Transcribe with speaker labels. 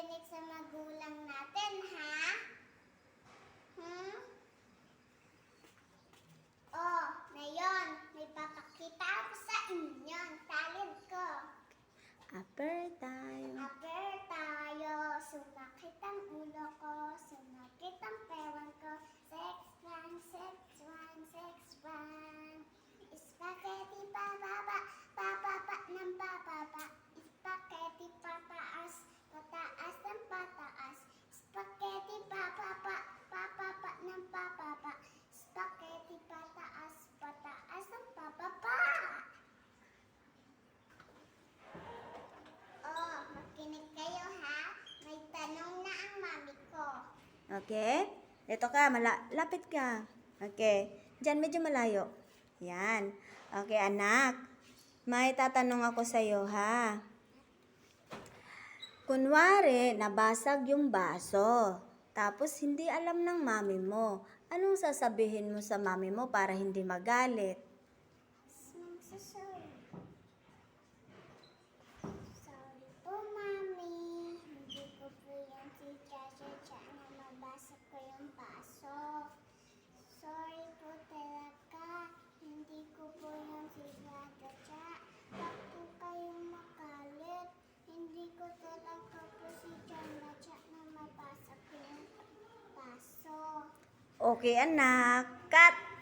Speaker 1: makinig sa magulang natin, ha? Oh, ngayon, may papakita ako sa inyo ang talent ko.
Speaker 2: Upper tayo.
Speaker 1: Upper tayo, sumakit ang ulo ko, sumakit ang pewan ko. 6'1", 6'1", 6'1". Spaghetti pababa, pababa ng pababa. Spaghetti pataas, pataas ng pataas. Spaghetti pababa, pababa ng pababa. Spaghetti pataas, pataas ng pababa. Oh, makinig kayo ha. May tanong na ang mami ko.
Speaker 2: Okay? Ito ka, lapit ka. Okay. Diyan, medyo malayo. Yan. Okay, anak. May tatanong ako sa'yo, ha? Kunwari, nabasag yung baso. Tapos, hindi alam ng mami mo. Anong sasabihin mo sa mami mo para hindi magalit?
Speaker 1: Magsasorry. Sorry po, mami. Hindi ko po yan si Cha-Cha-Cha na mabasa ko yung baso. Sorry po talaga. Hindi ko po yan si Cha-Cha-Cha. Huwag po kayong makalit. Hindi ko talaga po si Cha-Cha-Cha na mabasa ko yung baso.
Speaker 2: Okay, anak. Cut!